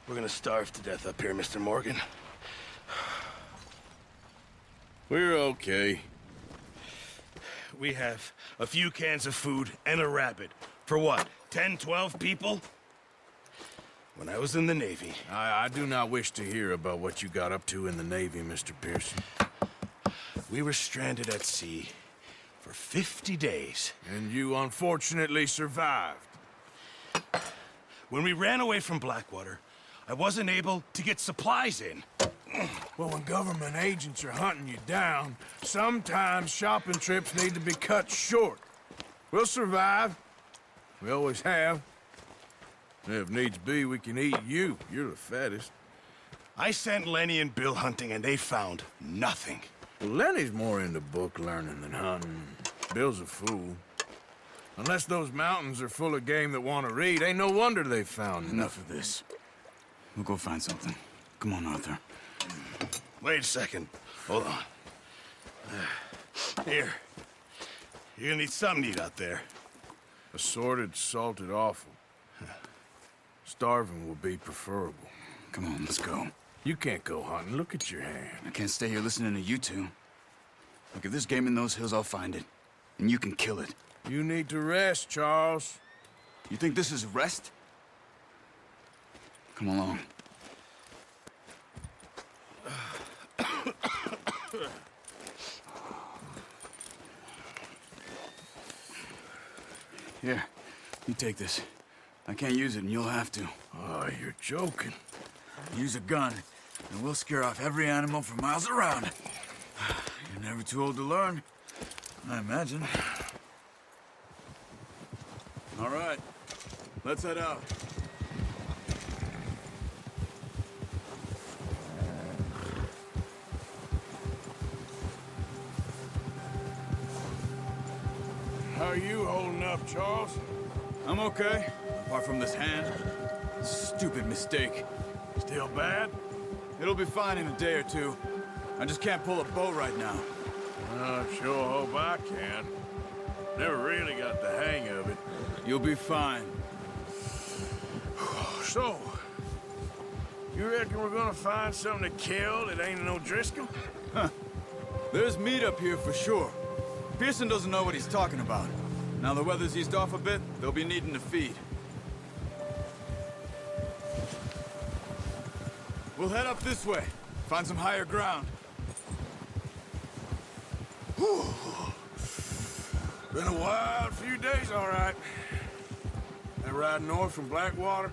We're gonna starve to death up here, Mr. Morgan. We're okay. We have a few cans of food and a rabbit. For what, 10, 12 people? When I was in the Navy... I do not wish to hear about what you got up to in the Navy, Mr. Pearson. We were stranded at sea for 50 days. And you unfortunately survived. When we ran away from Blackwater, I wasn't able to get supplies in. Well, when government agents are hunting you down, sometimes shopping trips need to be cut short. We'll survive. We always have. If needs be, we can eat you. You're the fattest. I sent Lenny and Bill hunting, and they found nothing. Well, Lenny's more into book learning than hunting. Bill's a fool. Unless those mountains are full of game that want to read, ain't no wonder they found Enough of this. We'll go find something. Come on, Arthur. Wait a second. Hold on. Here. You're gonna need something to eat out there. Assorted, salted offal. Starving will be preferable. Come on, let's go. You can't go hunting. Look at your hand. I can't stay here listening to you two. Look, if there's game in those hills, I'll find it. And you can kill it. You need to rest, Charles. You think this is rest? Come along. Here, you take this. I can't use it, and you'll have to. Oh, you're joking. Use a gun, and we'll scare off every animal for miles around. You're never too old to learn, I imagine. All right, let's head out. How are you holding up, Charles? I'm okay, apart from this hand. Stupid mistake. Still bad? It'll be fine in a day or two. I just can't pull a bow right now. I sure hope I can. Never really got the hang of it. You'll be fine. So, you reckon we're gonna find something to kill that ain't no Driscoll? There's meat up here for sure. Pearson doesn't know what he's talking about. Now the weather's eased off a bit, they'll be needing to feed. We'll head up this way. Find some higher ground. Whew. Been a wild few days, all right. That ride north from Blackwater,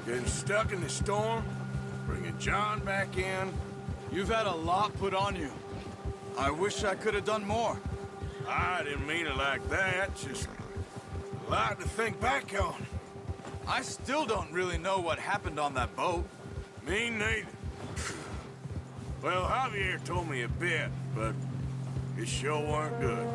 getting stuck in the storm, bringing John back in. You've had a lot put on you. I wish I could have done more. I didn't mean it like that, just a lot to think back on. I still don't really know what happened on that boat. Me neither. Well, Javier told me a bit, but it sure weren't good.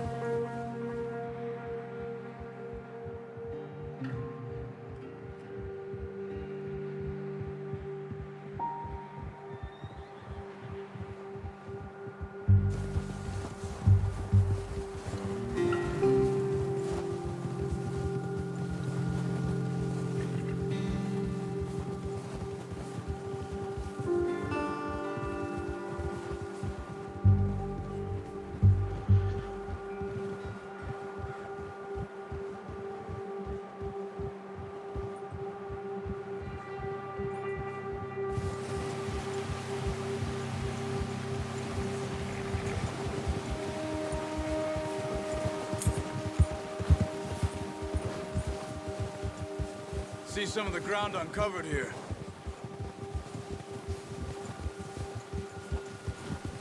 See some of the ground uncovered here.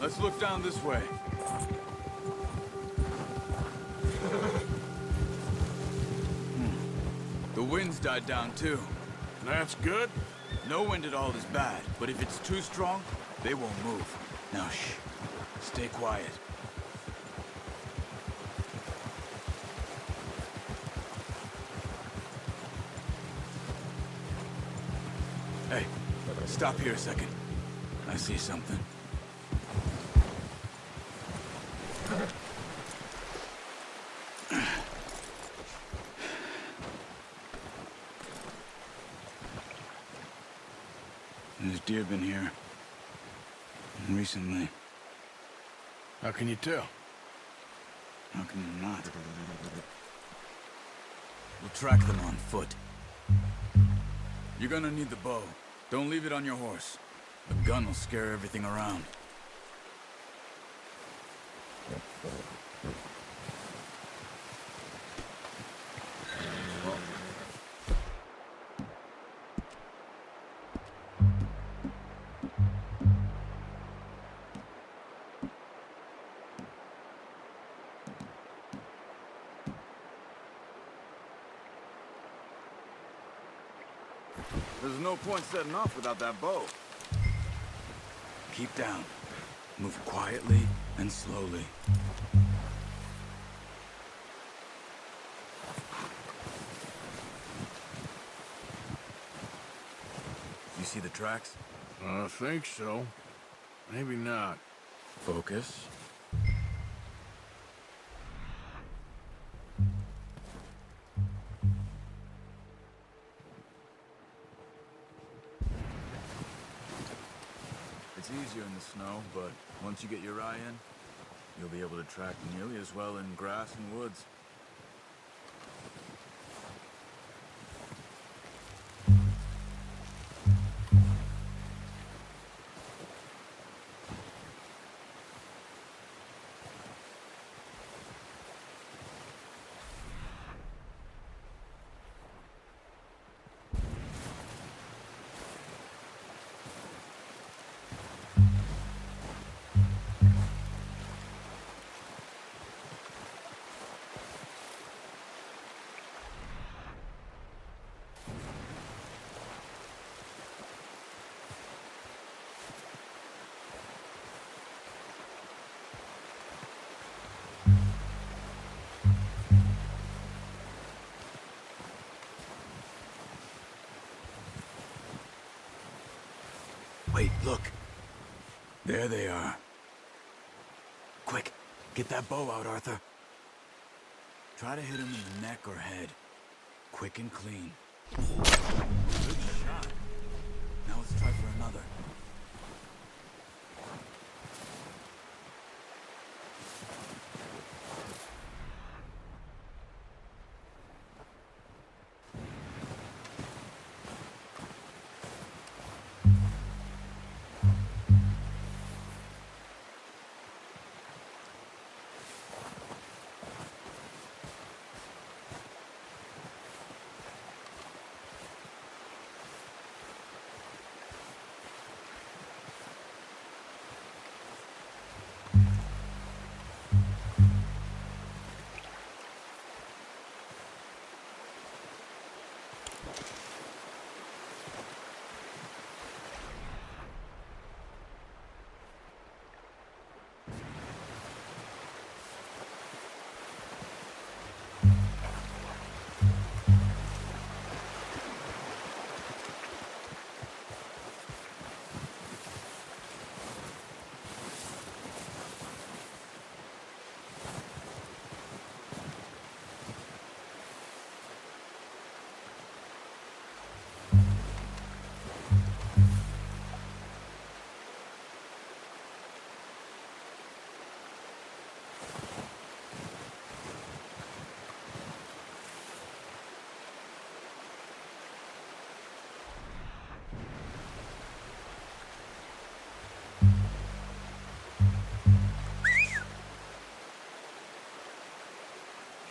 Let's look down this way. The wind's died down too. That's good. No wind at all is bad, but if it's too strong, they won't move. Now shh. Stay quiet. Hey, stop here a second. I see something. There's deer been here. Recently. How can you tell? How can you not? We'll track them on foot. You're gonna need the bow. Don't leave it on your horse. A gun will scare everything around. There's no point setting off without that bow. Keep down. Move quietly and slowly. You see the tracks? I think so. Maybe not. Focus. It's easier in the snow, but once you get your eye in, you'll be able to track nearly as well in grass and woods. Wait, look. There they are. Quick, get that bow out, Arthur. Try to hit him in the neck or head. Quick and clean. Good shot. Now let's try for another.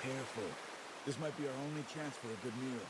Careful. This might be our only chance for a good meal.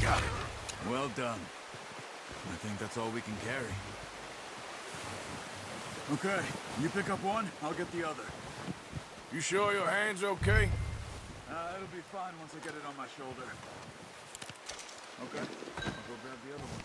Got it. Well done. I think that's all we can carry. Okay, you pick up one, I'll get the other. You sure your hand's okay? It'll be fine once I get it on my shoulder. Okay, I'll go grab the other one.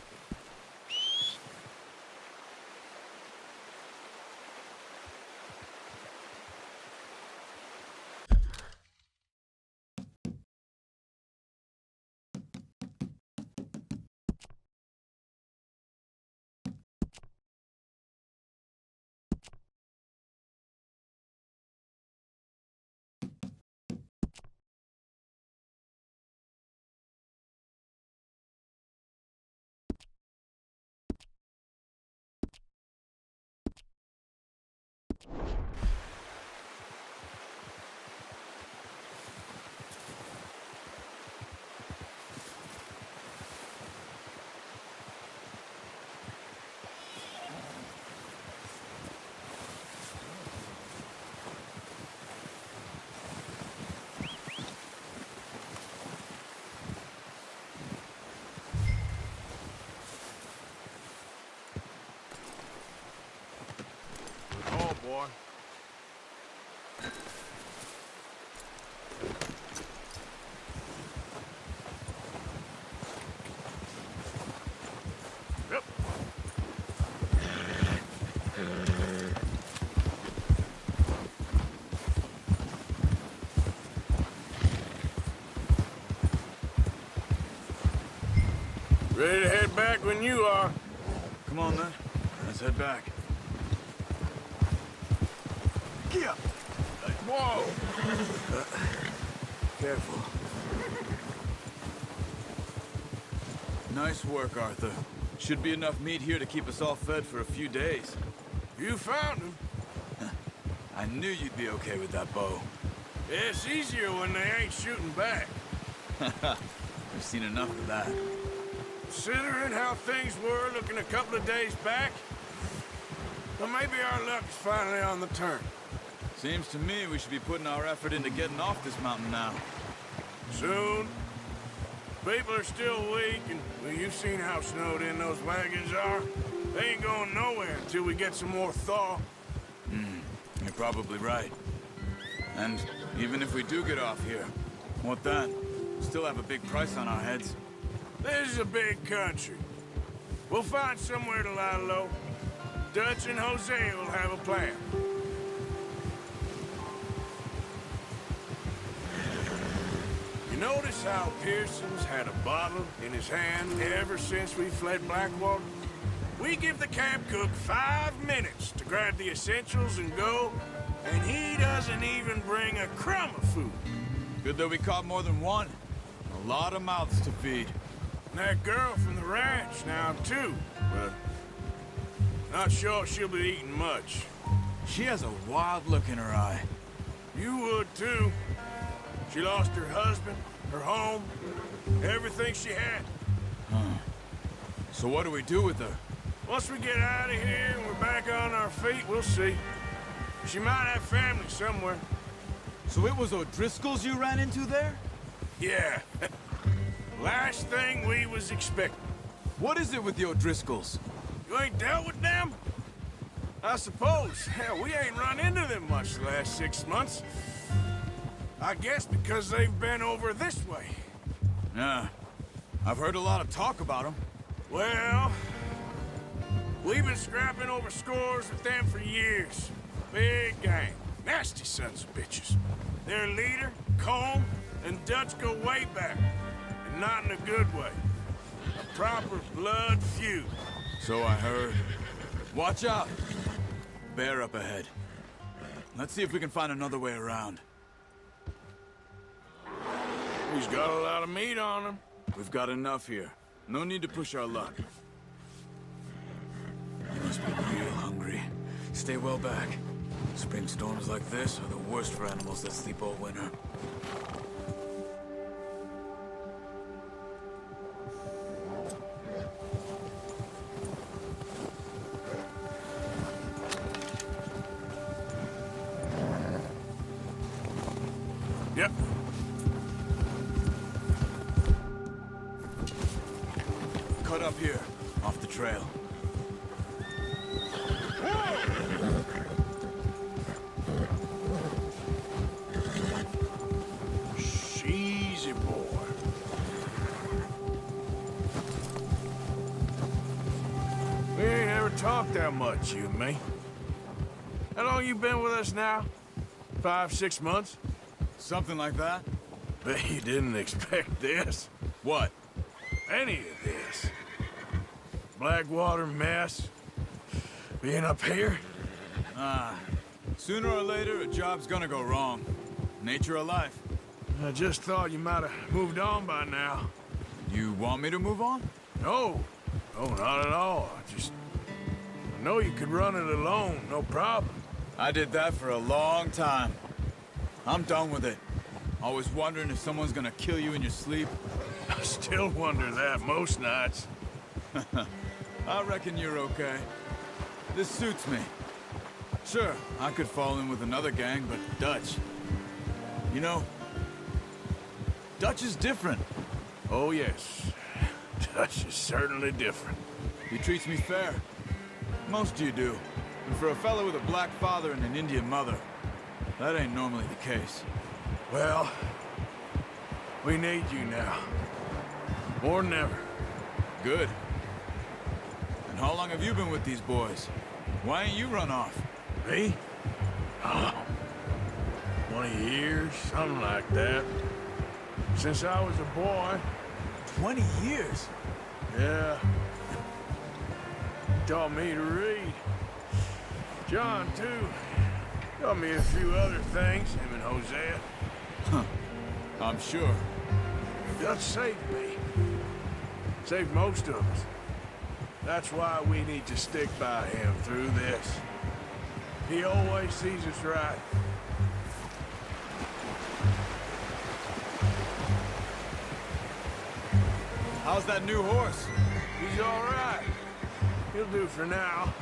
Oh, boy. Yep. Ready to head back when you are. Come on then, let's head back. Yeah. Whoa! Careful. Nice work, Arthur. Should be enough meat here to keep us all fed for a few days. You found him. I knew you'd be okay with that bow. It's easier when they ain't shooting back. We've seen enough of that. Considering how things were looking a couple of days back, well, maybe our luck's finally on the turn. Seems to me we should be putting our effort into getting off this mountain now. Soon. People are still weak, and well, you've seen how snowed in those wagons are. They ain't going nowhere until we get some more thaw. You're probably right. And even if we do get off here, what then? Still have a big price on our heads. This is a big country. We'll find somewhere to lie low. Dutch and Jose will have a plan. You notice how Pearson's had a bottle in his hand ever since we fled Blackwater? We give the camp cook 5 minutes to grab the essentials and go, and he doesn't even bring a crumb of food. Good that we caught more than one. A lot of mouths to feed. And that girl from the ranch now, too, but not sure she'll be eating much. She has a wild look in her eye. You would, too. She lost her husband, her home, everything she had. So what do we do with her? Once we get out of here and we're back on our feet, we'll see. She might have family somewhere. So it was O'Driscoll's you ran into there? Yeah. Last thing we was expecting. What is it with the O'Driscolls? You ain't dealt with them? I suppose. Hell, we ain't run into them much the last 6 months. I guess because they've been over this way. Yeah. I've heard a lot of talk about them. Well, we've been scrapping over scores with them for years. Big gang. Nasty sons of bitches. Their leader, Colm, and Dutch go way back. And not in a good way. A proper blood feud. So I heard. Watch out! Bear up ahead. Let's see if we can find another way around. He's got a lot of meat on him. We've got enough here. No need to push our luck. You must be real hungry. Stay well back. Spring storms like this are the worst for animals that sleep all winter. Yep. Cut up here. Off the trail. Easy, boy. We ain't ever talked that much, you and me. How long you been with us now? 5, 6 months? Something like that? Bet you didn't expect this. What? Any of this. Blackwater mess. Being up here? Sooner or later, a job's gonna go wrong. Nature of life. I just thought you might have moved on by now. You want me to move on? No. No, not at all. I know you could run it alone, no problem. I did that for a long time. I'm done with it. Always wondering if someone's gonna kill you in your sleep. I still wonder that most nights. I reckon you're okay. This suits me. Sure, I could fall in with another gang, but Dutch... You know, Dutch is different. Oh, yes. Dutch is certainly different. He treats me fair. Most of you do. And for a fella with a black father and an Indian mother, that ain't normally the case. Well, we need you now. More than ever. Good. And how long have you been with these boys? Why ain't you run off? Me? Oh, 20 years, something like that. Since I was a boy. 20 years? Yeah. Taught me to read. John, too. Taught me a few other things, him and Hosea. I'm sure. Dutch saved me. Saved most of us. That's why we need to stick by him through this. He always sees us right. How's that new horse? He's all right. He'll do for now.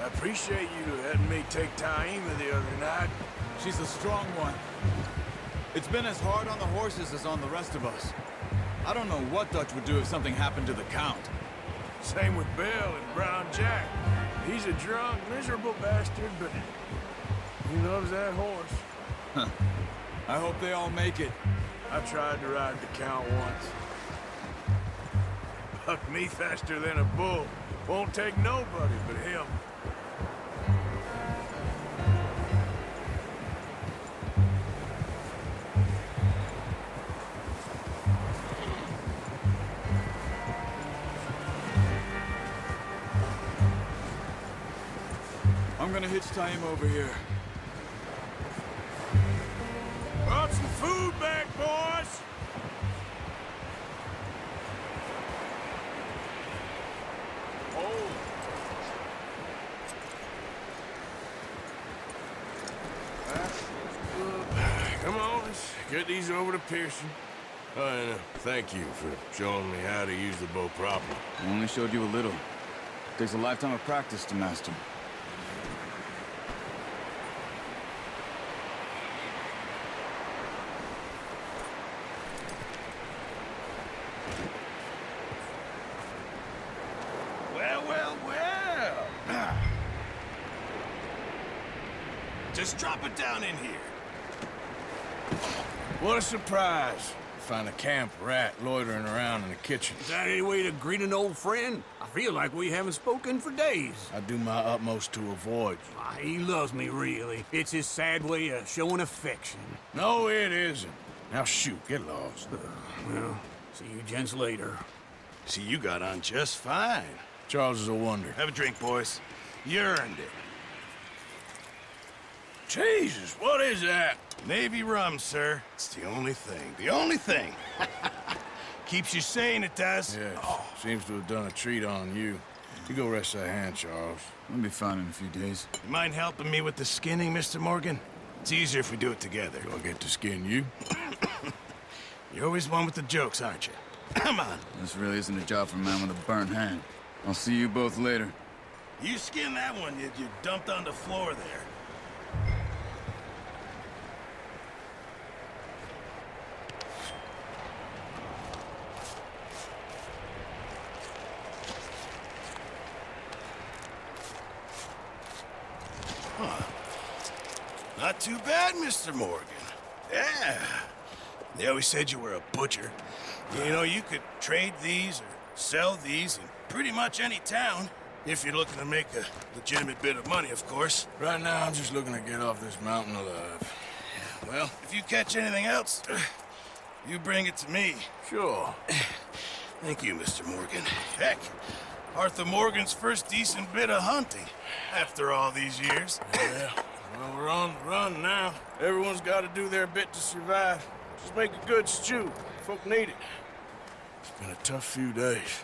I appreciate you letting me take Taima the other night. She's a strong one. It's been as hard on the horses as on the rest of us. I don't know what Dutch would do if something happened to the Count. Same with Bill and Brown Jack. He's a drunk, miserable bastard, but he loves that horse. I hope they all make it. I tried to ride the Count once. Bucked me faster than a bull. Won't take nobody but him. I'm gonna hitch Taima over here. Brought some food back, boys! Oh. That's good. Come on, let's get these over to Pearson. And thank you for showing me how to use the bow properly. I only showed you a little. Takes a lifetime of practice to master. Well. Just drop it down in here. What a surprise. Find a camp rat loitering around in the kitchen. Is that any way to greet an old friend? I feel like we haven't spoken for days. I do my utmost to avoid you. He loves me, really. It's his sad way of showing affection. No, it isn't. Now shoot, get lost. Well, see you gents later. See, you got on just fine. Charles is a wonder. Have a drink, boys. You earned it. Jesus, what is that? Navy rum, sir. It's the only thing. The only thing. Keeps you sane, it does. Yes, seems to have done a treat on you. You go rest that hand, Charles. I'll be fine in a few days. You mind helping me with the skinning, Mr. Morgan? It's easier if we do it together. Do I get to skin you? You're always one with the jokes, aren't you? Come on. This really isn't a job for a man with a burnt hand. I'll see you both later. You skin that one you dumped on the floor there. Not too bad, Mr. Morgan. Yeah. They always said you were a butcher. You know, you could trade these or sell these in pretty much any town. If you're looking to make a legitimate bit of money, of course. Right now, I'm just looking to get off this mountain alive. Well, if you catch anything else, you bring it to me. Sure. Thank you, Mr. Morgan. Heck, Arthur Morgan's first decent bit of hunting after all these years. Yeah. Well, we're on the run now. Everyone's got to do their bit to survive. Just make a good stew. Folk need it. It's been a tough few days.